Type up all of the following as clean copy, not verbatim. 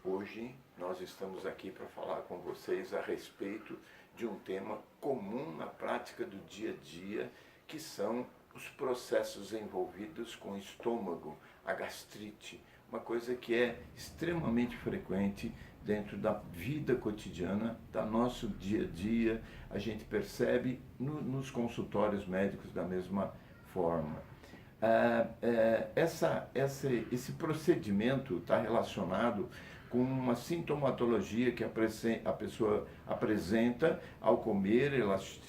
Hoje nós estamos aqui para falar com vocês a respeito de um tema comum na prática do dia a dia, que são os processos envolvidos com o estômago, a gastrite, uma coisa que é extremamente frequente dentro da vida cotidiana, do nosso dia a dia. A gente percebe nos consultórios médicos da mesma forma. Esse procedimento está relacionado com uma sintomatologia que a pessoa apresenta ao comer.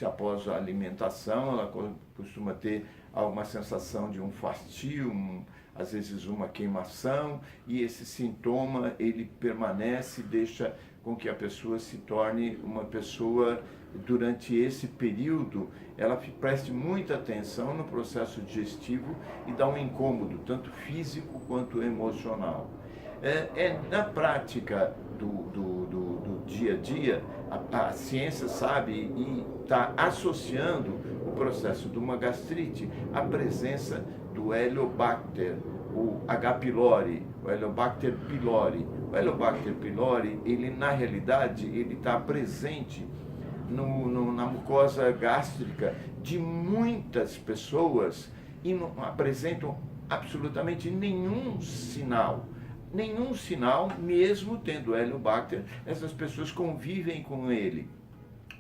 Após a alimentação, ela costuma ter uma sensação de um fastio, às vezes uma queimação, e esse sintoma ele permanece, deixa com que a pessoa se torne uma pessoa, durante esse período, ela preste muita atenção no processo digestivo e dá um incômodo, tanto físico quanto emocional. Na prática do dia a dia, a ciência sabe e está associando o processo de uma gastrite à presença do Helicobacter, o H. pylori, o Helicobacter pylori. O Helicobacter pylori, ele na realidade, ele está presente na mucosa gástrica de muitas pessoas e não apresentam absolutamente nenhum sinal. Nenhum sinal, mesmo tendo Helicobacter, essas pessoas convivem com ele.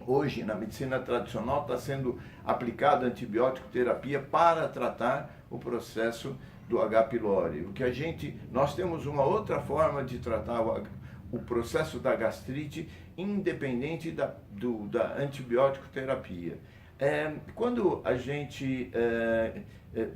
Hoje, na medicina tradicional, está sendo aplicada antibiótico terapia para tratar o processo do H. pylori. Nós temos uma outra forma de tratar o processo da gastrite, independente da antibiótico terapia. Quando a gente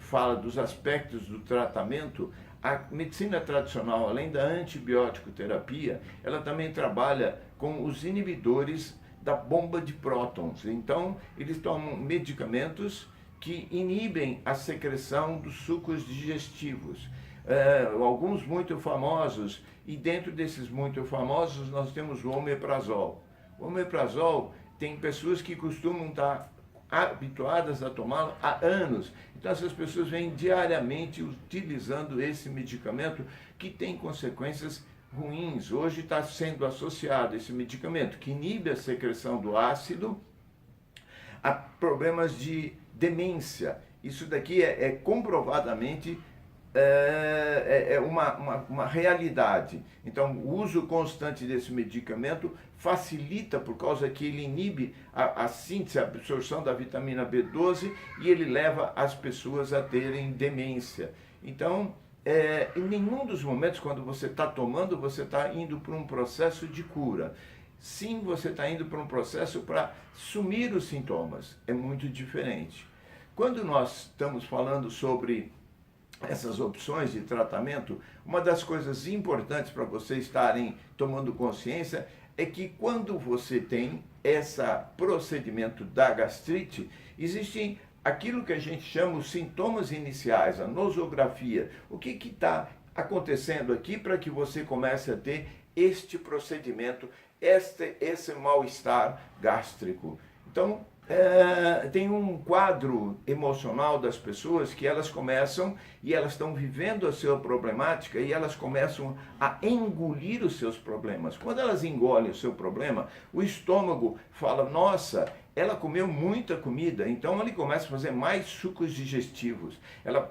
fala dos aspectos do tratamento, a medicina tradicional, além da antibiótico terapia, ela também trabalha com os inibidores da bomba de prótons. Então, eles tomam medicamentos que inibem a secreção dos sucos digestivos. Alguns muito famosos, e dentro desses muito famosos nós temos o omeprazol. O omeprazol tem pessoas que costumam estar habituadas a tomá-lo há anos. Então essas pessoas vêm diariamente utilizando esse medicamento, que tem consequências ruins. Hoje está sendo associado esse medicamento, que inibe a secreção do ácido, a problemas de demência. Isso daqui é comprovadamente uma realidade. Então, o uso constante desse medicamento facilita, por causa que ele inibe a síntese, a absorção da vitamina B12, e ele leva as pessoas a terem demência. Então, em nenhum dos momentos, quando você está tomando, você está indo para um processo de cura. Sim, você está indo para um processo para sumir os sintomas. É muito diferente. Quando nós estamos falando sobre essas opções de tratamento, uma das coisas importantes para vocês estarem tomando consciência é que quando você tem esse procedimento da gastrite, existem aquilo que a gente chama os sintomas iniciais, a nosografia. O que está acontecendo aqui para que você comece a ter este procedimento, esse mal-estar gástrico? Então, tem um quadro emocional das pessoas que elas começam, e elas estão vivendo a sua problemática, e elas começam a engolir os seus problemas. Quando elas engolem o seu problema, o estômago fala: nossa, ela comeu muita comida, então ele começa a fazer mais sucos digestivos.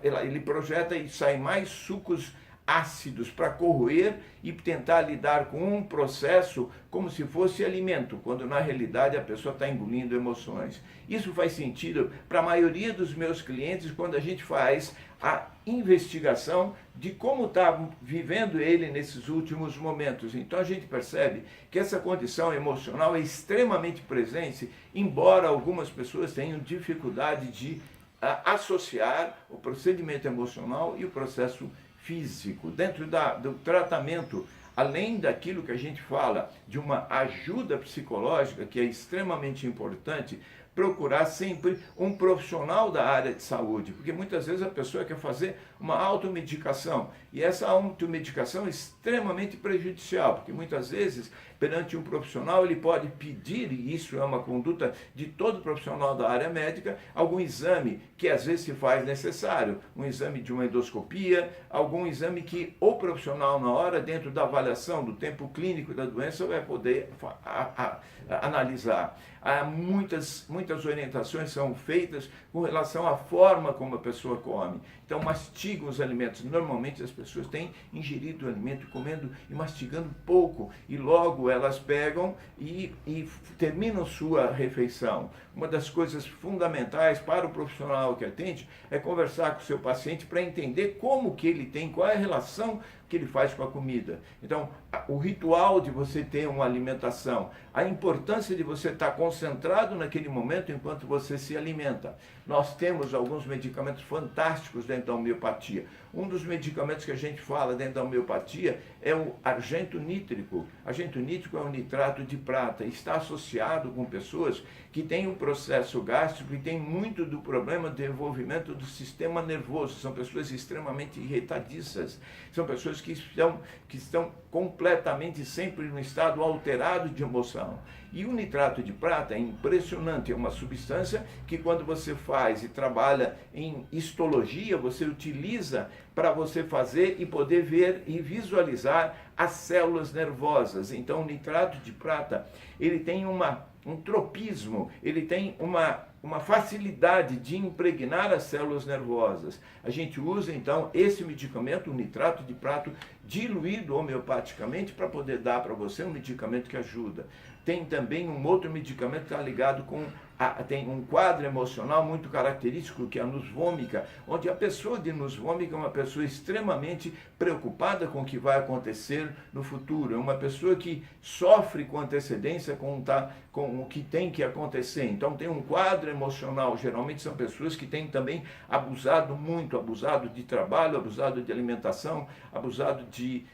Ele projeta e sai mais sucos ácidos para corroer e tentar lidar com um processo como se fosse alimento, quando na realidade a pessoa está engolindo emoções. Isso faz sentido para a maioria dos meus clientes quando a gente faz a investigação de como está vivendo ele nesses últimos momentos. Então a gente percebe que essa condição emocional é extremamente presente, embora algumas pessoas tenham dificuldade de associar o procedimento emocional e o processo físico. Dentro do tratamento, além daquilo que a gente fala de uma ajuda psicológica, que é extremamente importante, procurar sempre um profissional da área de saúde, porque muitas vezes a pessoa quer fazer uma automedicação, e essa automedicação é extremamente prejudicial, porque muitas vezes, perante um profissional, ele pode pedir, e isso é uma conduta de todo profissional da área médica, algum exame que às vezes se faz necessário, um exame de uma endoscopia, algum exame que o profissional na hora, dentro da avaliação do tempo clínico da doença, vai poder analisar. Muitas orientações são feitas com relação à forma como a pessoa come. Então, mastigam os alimentos. Normalmente as pessoas têm ingerido o alimento, comendo e mastigando pouco, e logo elas pegam e terminam sua refeição. Uma das coisas fundamentais para o profissional que atende é conversar com o seu paciente para entender como que ele tem, qual é a relação que ele faz com a comida. Então, o ritual de você ter uma alimentação, a importância de você estar concentrado naquele momento enquanto você se alimenta. Nós temos alguns medicamentos fantásticos dentro da homeopatia. Um dos medicamentos que a gente fala dentro da homeopatia é o argento nítrico. Argento nítrico é um nitrato de prata. Está associado com pessoas que têm um processo gástrico e têm muito do problema de desenvolvimento do sistema nervoso. São pessoas extremamente irritadiças. São pessoas que estão completamente sempre no estado alterado de emoção. E o nitrato de prata é impressionante, é uma substância que quando você faz e trabalha em histologia, você utiliza para você fazer e poder ver e visualizar as células nervosas. Então o nitrato de prata, ele tem um tropismo, ele tem uma facilidade de impregnar as células nervosas. A gente usa então esse medicamento, o nitrato de prata, diluído homeopaticamente para poder dar para você um medicamento que ajuda. Tem também um outro medicamento que está ligado com tem um quadro emocional muito característico, que é a nus vomica, onde a pessoa de nus vomica é uma pessoa extremamente preocupada com o que vai acontecer no futuro, é uma pessoa que sofre com antecedência com o que tem que acontecer. Então tem um quadro emocional, geralmente são pessoas que têm também abusado de trabalho, abusado de alimentação, abusado de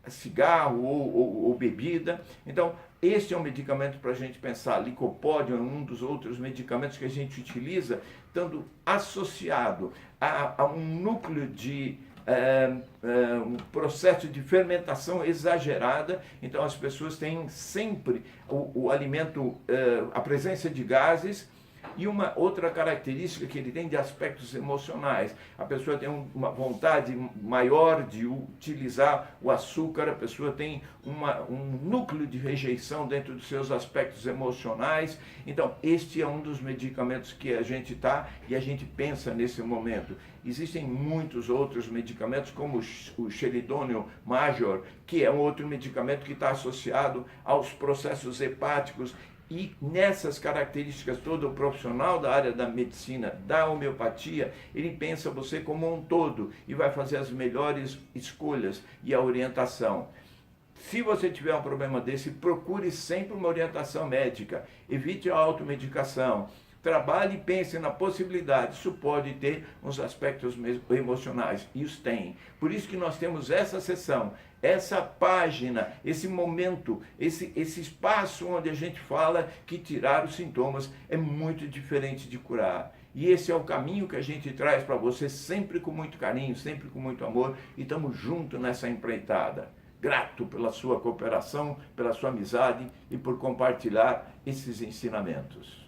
cigarro ou bebida. Então, este é um medicamento para a gente pensar. Licopódio é um dos outros medicamentos que a gente utiliza, estando associado a um núcleo de um processo de fermentação exagerada. Então as pessoas têm sempre o alimento, a presença de gases. E uma outra característica que ele tem de aspectos emocionais, a pessoa tem uma vontade maior de utilizar o açúcar, a pessoa tem um núcleo de rejeição dentro dos seus aspectos emocionais. Então, este é um dos medicamentos que a gente e a gente pensa nesse momento. Existem muitos outros medicamentos, como o Xeridônio Major, que é um outro medicamento que está associado aos processos hepáticos. E nessas características todo o profissional da área da medicina, da homeopatia, ele pensa você como um todo e vai fazer as melhores escolhas e a orientação. Se você tiver um problema desse, procure sempre uma orientação médica, evite a automedicação. Trabalhe e pense na possibilidade. Isso pode ter uns aspectos emocionais, e os tem. Por isso que nós temos essa sessão, essa página, esse momento, esse espaço onde a gente fala que tirar os sintomas é muito diferente de curar. E esse é o caminho que a gente traz para você, sempre com muito carinho, sempre com muito amor, e estamos juntos nessa empreitada. Grato pela sua cooperação, pela sua amizade e por compartilhar esses ensinamentos.